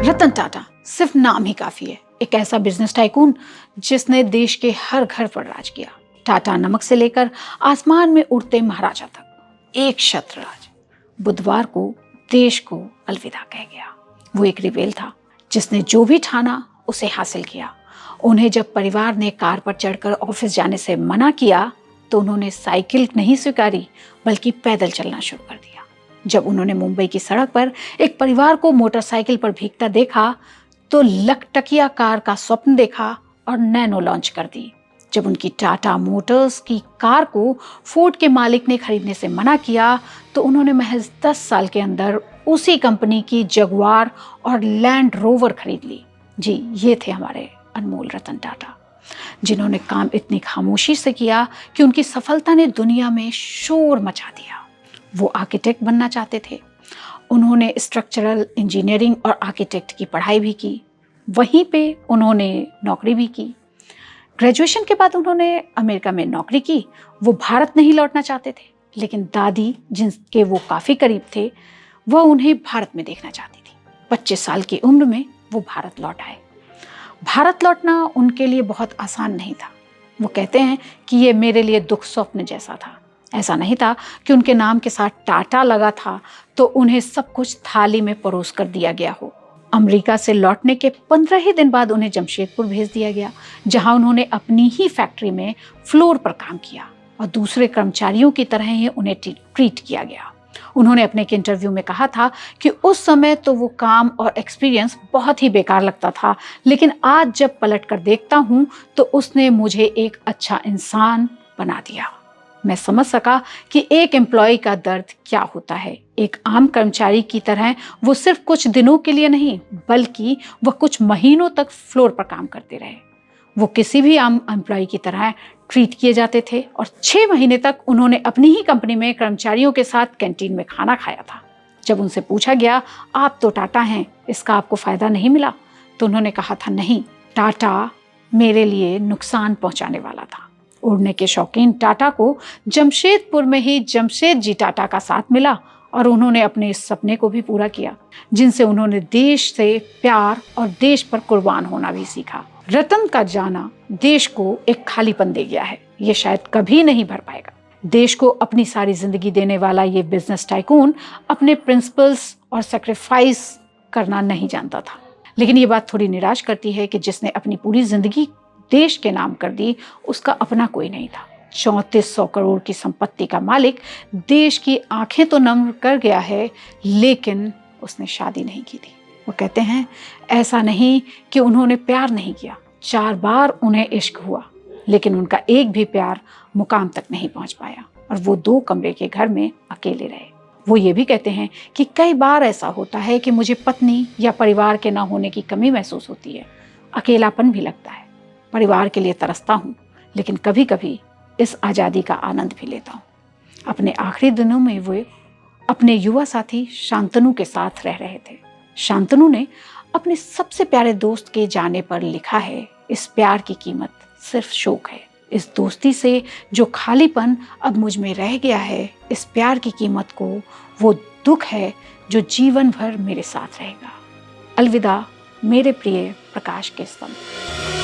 रतन टाटा सिर्फ नाम ही काफी है। एक ऐसा बिजनेस टाइकून जिसने देश के हर घर पर राज किया। टाटा नमक से लेकर आसमान में उड़ते महाराजा तक एक छत्रराज बुधवार को देश को अलविदा कह गया। वो एक रिबेल था जिसने जो भी ठाना उसे हासिल किया। उन्हें जब परिवार ने कार पर चढ़कर ऑफिस जाने से मना किया तो उन्होंने साइकिल नहीं स्वीकारी बल्कि पैदल चलना शुरू कर दिया। जब उन्होंने मुंबई की सड़क पर एक परिवार को मोटरसाइकिल पर भीगता देखा तो लखटकिया कार का स्वप्न देखा और नैनो लॉन्च कर दी। जब उनकी टाटा मोटर्स की कार को फोर्ड के मालिक ने खरीदने से मना किया तो उन्होंने महज 10 साल के अंदर उसी कंपनी की जगुआर और लैंड रोवर खरीद ली। जी, ये थे हमारे अनमोल रतन टाटा, जिन्होंने काम इतनी खामोशी से किया कि उनकी सफलता ने दुनिया में शोर मचा दिया। वो आर्किटेक्ट बनना चाहते थे। उन्होंने स्ट्रक्चरल इंजीनियरिंग और आर्किटेक्ट की पढ़ाई भी की। वहीं पे उन्होंने नौकरी भी की। ग्रेजुएशन के बाद उन्होंने अमेरिका में नौकरी की। वो भारत नहीं लौटना चाहते थे, लेकिन दादी जिनके वो काफ़ी करीब थे वह उन्हें भारत में देखना चाहती थी। 25 साल की उम्र में वो भारत लौट आए। भारत लौटना उनके लिए बहुत आसान नहीं था। वो कहते हैं कि ये मेरे लिए दुख स्वप्न जैसा था। ऐसा नहीं था कि उनके नाम के साथ टाटा लगा था तो उन्हें सब कुछ थाली में परोस कर दिया गया हो। अमेरिका से लौटने के 15 ही दिन बाद उन्हें जमशेदपुर भेज दिया गया, जहां उन्होंने अपनी ही फैक्ट्री में फ्लोर पर काम किया और दूसरे कर्मचारियों की तरह ही उन्हें ट्रीट किया गया। उन्होंने अपने एक इंटरव्यू में कहा था कि उस समय तो वो काम और एक्सपीरियंस बहुत ही बेकार लगता था, लेकिन आज जब पलट कर देखता हूँ तो उसने मुझे एक अच्छा इंसान बना दिया। मैं समझ सका कि एक एम्प्लॉय का दर्द क्या होता है। एक आम कर्मचारी की तरह वो सिर्फ कुछ दिनों के लिए नहीं बल्कि वह कुछ महीनों तक फ्लोर पर काम करते रहे। वो किसी भी आम एम्प्लॉय की तरह ट्रीट किए जाते थे और 6 महीने तक उन्होंने अपनी ही कंपनी में कर्मचारियों के साथ कैंटीन में खाना खाया था। जब उनसे पूछा गया, आप तो टाटा हैं, इसका आपको फायदा नहीं मिला? तो उन्होंने कहा था, नहीं, टाटा मेरे लिए नुकसान पहुंचाने वाला था। उड़ने के शौकीन टाटा को जमशेदपुर में ही जमशेद जी टाटा का साथ मिला और उन्होंने अपने इस सपने को भी पूरा किया, जिनसे उन्होंने देश से प्यार और देश पर कुर्बान होना भी सीखा। रतन का जाना देश को एक खालीपन दे गया है, ये शायद कभी नहीं भर पाएगा। देश को अपनी सारी जिंदगी देने वाला ये बिजनेस टाइकून अपने प्रिंसिपल्स और सैक्रिफाइस करना नहीं जानता था। लेकिन ये बात थोड़ी निराश करती है कि जिसने अपनी पूरी जिंदगी देश के नाम कर दी उसका अपना कोई नहीं था। 3400 करोड़ की संपत्ति का मालिक देश की आंखें तो नम कर गया है, लेकिन उसने शादी नहीं की थी। वो कहते हैं, ऐसा नहीं कि उन्होंने प्यार नहीं किया, 4 बार उन्हें इश्क हुआ, लेकिन उनका एक भी प्यार मुकाम तक नहीं पहुंच पाया और वो 2 कमरे के घर में अकेले रहे। वो ये भी कहते हैं कि कई बार ऐसा होता है कि मुझे पत्नी या परिवार के ना होने की कमी महसूस होती है, अकेलापन भी लगता है, परिवार के लिए तरसता हूँ, लेकिन कभी कभी इस आज़ादी का आनंद भी लेता हूँ। अपने आखिरी दिनों में वो अपने युवा साथी शांतनु के साथ रह रहे थे। शांतनु ने अपने सबसे प्यारे दोस्त के जाने पर लिखा है, इस प्यार की कीमत सिर्फ शोक है। इस दोस्ती से जो खालीपन अब मुझ में रह गया है, इस प्यार की कीमत को वो दुख है जो जीवन भर मेरे साथ रहेगा। अलविदा मेरे प्रिय प्रकाश के स्तंभ।